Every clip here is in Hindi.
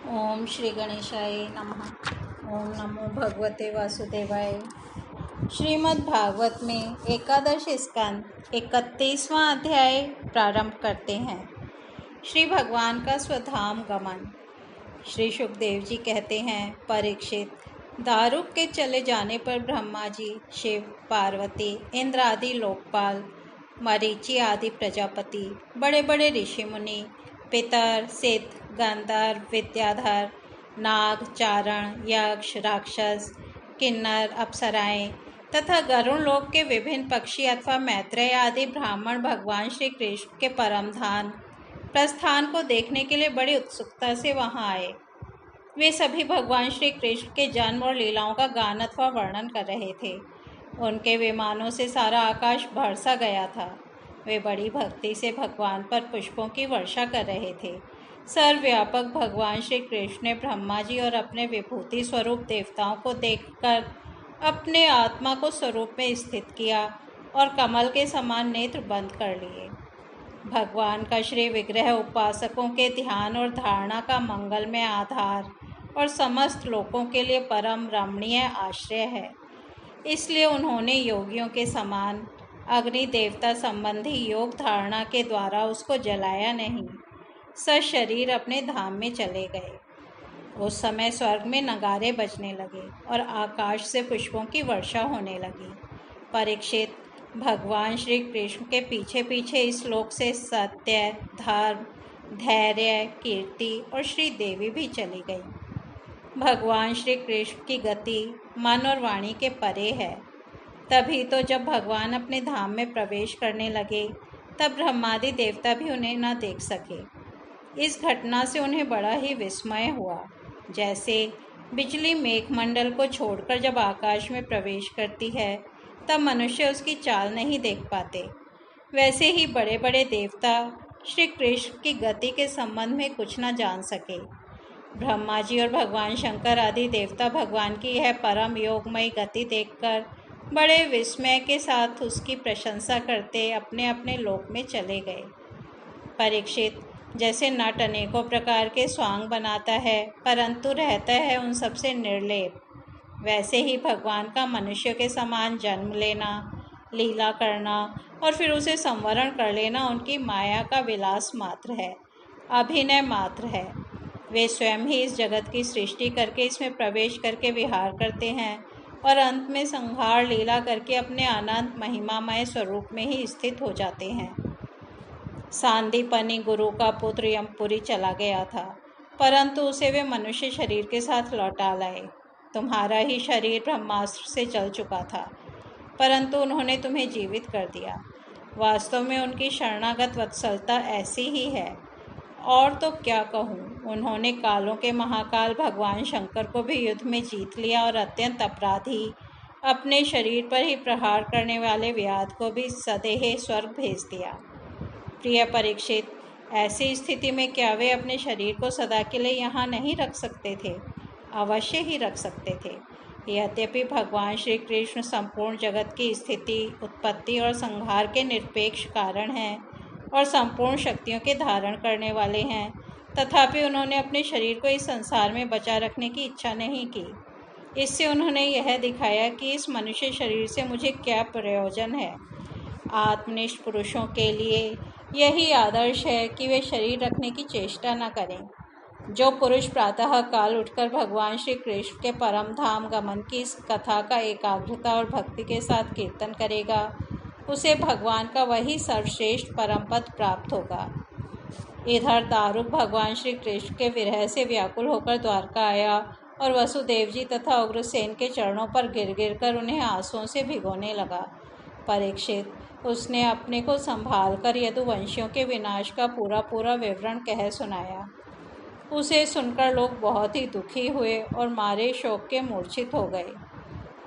ओम श्री गणेशाय नमः। ओम नमो भगवते वासुदेवाय। श्रीमद् भागवत में एकादश स्कंद 31वां अध्याय प्रारंभ करते हैं। श्री भगवान का स्वधाम गमन। श्री सुखदेव जी कहते हैं, परीक्षित, दारुक के चले जाने पर ब्रह्मा जी, शिव, पार्वती, इंद्र आदि लोकपाल, मरीचि आदि प्रजापति, बड़े बड़े ऋषि मुनि, पितर, सिद्ध, गंधर्व, विद्याधर, नाग, चारण, यक्ष, राक्षस, किन्नर, अप्सराएं तथा गरुण लोक के विभिन्न पक्षी अथवा मैत्रेय आदि ब्राह्मण भगवान श्री कृष्ण के परम धाम प्रस्थान को देखने के लिए बड़ी उत्सुकता से वहां आए। वे सभी भगवान श्री कृष्ण के जन्म और लीलाओं का गान अथवा वर्णन कर रहे थे। उनके विमानों से सारा आकाश बरसा गया था। वे बड़ी भक्ति से भगवान पर पुष्पों की वर्षा कर रहे थे। सर्वव्यापक भगवान श्री कृष्ण ने ब्रह्मा जी और अपने विभूति स्वरूप देवताओं को देखकर अपने आत्मा को स्वरूप में स्थित किया और कमल के समान नेत्र बंद कर लिए। भगवान का श्री विग्रह उपासकों के ध्यान और धारणा का मंगलमय आधार और समस्त लोगों के लिए परम रमणीय आश्रय है। इसलिए उन्होंने योगियों के समान अग्नि देवता संबंधी योग धारणा के द्वारा उसको जलाया नहीं, सशरीर अपने धाम में चले गए। उस समय स्वर्ग में नगारे बजने लगे और आकाश से पुष्पों की वर्षा होने लगी। परीक्षित, भगवान श्री कृष्ण के पीछे पीछे इस लोक से सत्य, धर्म, धैर्य, कीर्ति और श्री देवी भी चली गई। भगवान श्री कृष्ण की गति मन और वाणी के परे है। तभी तो जब भगवान अपने धाम में प्रवेश करने लगे तब ब्रह्मादि देवता भी उन्हें न देख सके। इस घटना से उन्हें बड़ा ही विस्मय हुआ। जैसे बिजली मेघमंडल को छोड़कर जब आकाश में प्रवेश करती है तब मनुष्य उसकी चाल नहीं देख पाते, वैसे ही बड़े बड़े देवता श्री कृष्ण की गति के संबंध में कुछ न जान सके। ब्रह्मा जी और भगवान शंकर आदि देवता भगवान की यह परम योगमयी गति देखकर बड़े विस्मय के साथ उसकी प्रशंसा करते अपने अपने लोक में चले गए। परीक्षित, जैसे नट अनेकों प्रकार के स्वांग बनाता है परंतु रहता है उन सबसे निर्लेप, वैसे ही भगवान का मनुष्य के समान जन्म लेना, लीला करना और फिर उसे संवरण कर लेना उनकी माया का विलास मात्र है, अभिनय मात्र है। वे स्वयं ही इस जगत की सृष्टि करके इसमें प्रवेश करके विहार करते हैं और अंत में संहार लीला करके अपने अनंत महिमामय स्वरूप में ही स्थित हो जाते हैं। सांदीपनी गुरु का पुत्र यमपुरी चला गया था, परंतु उसे वे मनुष्य शरीर के साथ लौटा लाए। तुम्हारा ही शरीर ब्रह्मास्त्र से जल चुका था, परंतु उन्होंने तुम्हें जीवित कर दिया। वास्तव में उनकी शरणागत वत्सलता ऐसी ही है। और तो क्या कहूँ, उन्होंने कालों के महाकाल भगवान शंकर को भी युद्ध में जीत लिया और अत्यंत अपराधी अपने शरीर पर ही प्रहार करने वाले व्याध को भी सदेह स्वर्ग भेज दिया। प्रिय परीक्षित, ऐसी स्थिति में क्या वे अपने शरीर को सदा के लिए यहाँ नहीं रख सकते थे? अवश्य ही रख सकते थे। यद्यपि भगवान श्री कृष्ण संपूर्ण जगत की स्थिति, उत्पत्ति और संहार के निरपेक्ष कारण हैं और संपूर्ण शक्तियों के धारण करने वाले हैं, तथापि उन्होंने अपने शरीर को इस संसार में बचा रखने की इच्छा नहीं की। इससे उन्होंने यह दिखाया कि इस मनुष्य शरीर से मुझे क्या प्रयोजन है। आत्मनिष्ठ पुरुषों के लिए यही आदर्श है कि वे शरीर रखने की चेष्टा न करें। जो पुरुष प्रातः काल उठकर भगवान श्री कृष्ण के परम धाम गमन की इस कथा का एकाग्रता और भक्ति के साथ कीर्तन करेगा, उसे भगवान का वही सर्वश्रेष्ठ परम पद प्राप्त होगा। इधर दारुक भगवान श्री कृष्ण के विरह से व्याकुल होकर द्वारका आया और वसुदेव जी तथा उग्रसेन के चरणों पर गिर गिर कर उन्हें आंसुओं से भिगोने लगा। परीक्षित, उसने अपने को संभाल कर यदुवंशियों के विनाश का पूरा पूरा विवरण कह सुनाया। उसे सुनकर लोग बहुत ही दुखी हुए और मारे शोक के मूर्छित हो गए।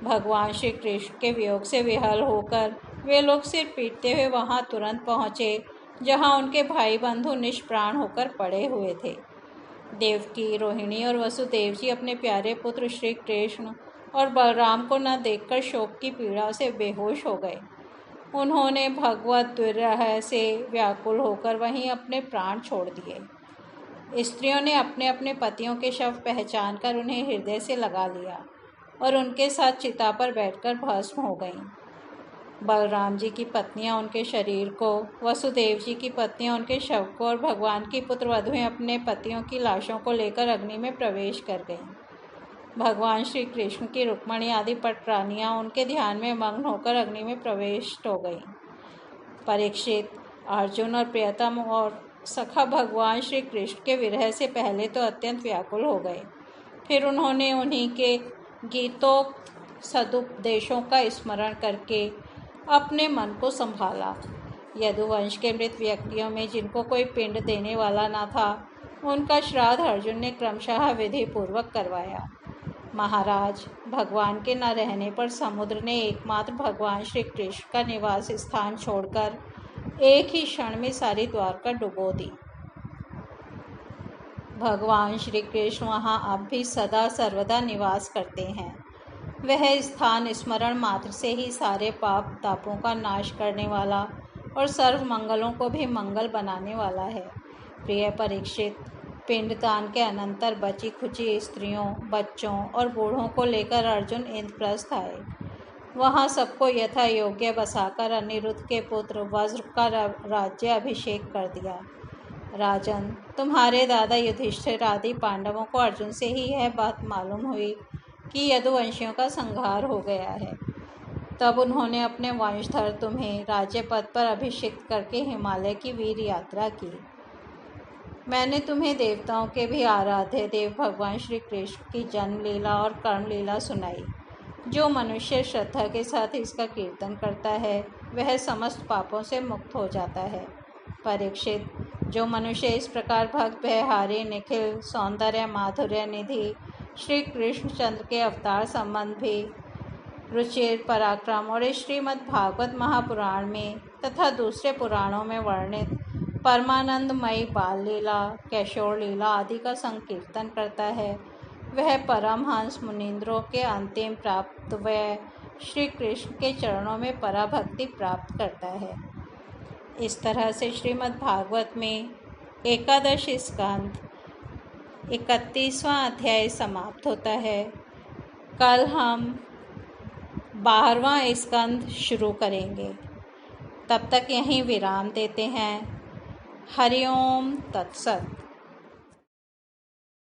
भगवान श्री कृष्ण के वियोग से विहल होकर वे लोग सिर पीटते हुए वहां तुरंत पहुँचे जहां उनके भाई बंधु निष्प्राण होकर पड़े हुए थे। देवकी, रोहिणी और वसुदेव जी अपने प्यारे पुत्र श्री कृष्ण और बलराम को न देखकर शोक की पीड़ा से बेहोश हो गए। उन्होंने भगवत विरह से व्याकुल होकर वहीं अपने प्राण छोड़ दिए। स्त्रियों ने अपने अपने पतियों के शव पहचान कर उन्हें हृदय से लगा लिया और उनके साथ चिता पर बैठकर भस्म हो गईं। बलराम जी की पत्नियां उनके शरीर को, वसुदेव जी की पत्नियां उनके शव को और भगवान की पुत्र वधुएं अपने पतियों की लाशों को लेकर अग्नि में प्रवेश कर गईं। भगवान श्री कृष्ण की रुक्मणी आदि पटरानियां उनके ध्यान में मग्न होकर अग्नि में प्रविष्ट हो गईं। परीक्षित, अर्जुन और प्रियतम और सखा भगवान श्री कृष्ण के विरह से पहले तो अत्यंत व्याकुल हो गए। फिर उन्होंने उन्हीं के गीतोक्त सदुपदेशों का स्मरण करके अपने मन को संभाला। यदुवंश के मृत व्यक्तियों में जिनको कोई पिंड देने वाला न था, उनका श्राद्ध अर्जुन ने क्रमशः विधि पूर्वक करवाया। महाराज, भगवान के न रहने पर समुद्र ने एकमात्र भगवान श्री कृष्ण का निवास स्थान छोड़कर एक ही क्षण में सारी द्वारका डुबो दी। भगवान श्री कृष्ण वहाँ अब भी सदा सर्वदा निवास करते हैं। वह स्थान स्मरण मात्र से ही सारे पाप तापों का नाश करने वाला और सर्व मंगलों को भी मंगल बनाने वाला है। प्रिय परीक्षित, पिंडदान के अनंतर बची खुची स्त्रियों, बच्चों और बूढ़ों को लेकर अर्जुन इंद्रप्रस्थ आए। वहाँ सबको यथा योग्य बसाकर अनिरुद्ध के पुत्र वज्र का राज्य अभिषेक कर दिया। राजन, तुम्हारे दादा युधिष्ठिर आदि पांडवों को अर्जुन से ही यह बात मालूम हुई कि यदुवंशियों का संहार हो गया है। तब उन्होंने अपने वंशधर तुम्हें राज्य पद पर अभिषिक्त करके हिमालय की वीर यात्रा की। मैंने तुम्हें देवताओं के भी आराध्य देव भगवान श्री कृष्ण की जन्म लीला और कर्म लीला सुनाई। जो मनुष्य श्रद्धा के साथ इसका कीर्तन करता है, वह समस्त पापों से मुक्त हो जाता है। परीक्षित, जो मनुष्य इस प्रकार भक्त भयहारी निखिल सौंदर्य माधुर्य निधि श्री कृष्णचंद्र के अवतार संबंधी रुचिर पराक्रम और श्रीमद् भागवत महापुराण में तथा दूसरे पुराणों में वर्णित परमानंदमयी बाल लीला, कैशोर लीला आदि का संकीर्तन करता है, वह परमहंस मुनींद्रों के अंतिम प्राप्त वह श्री कृष्ण के चरणों में पराभक्ति प्राप्त करता है। इस तरह से श्रीमद् भागवत में एकादश स्कंद 31वां अध्याय समाप्त होता है। कल हम 12वां स्कंद शुरू करेंगे। तब तक यहीं विराम देते हैं। हरि ओम तत्सत।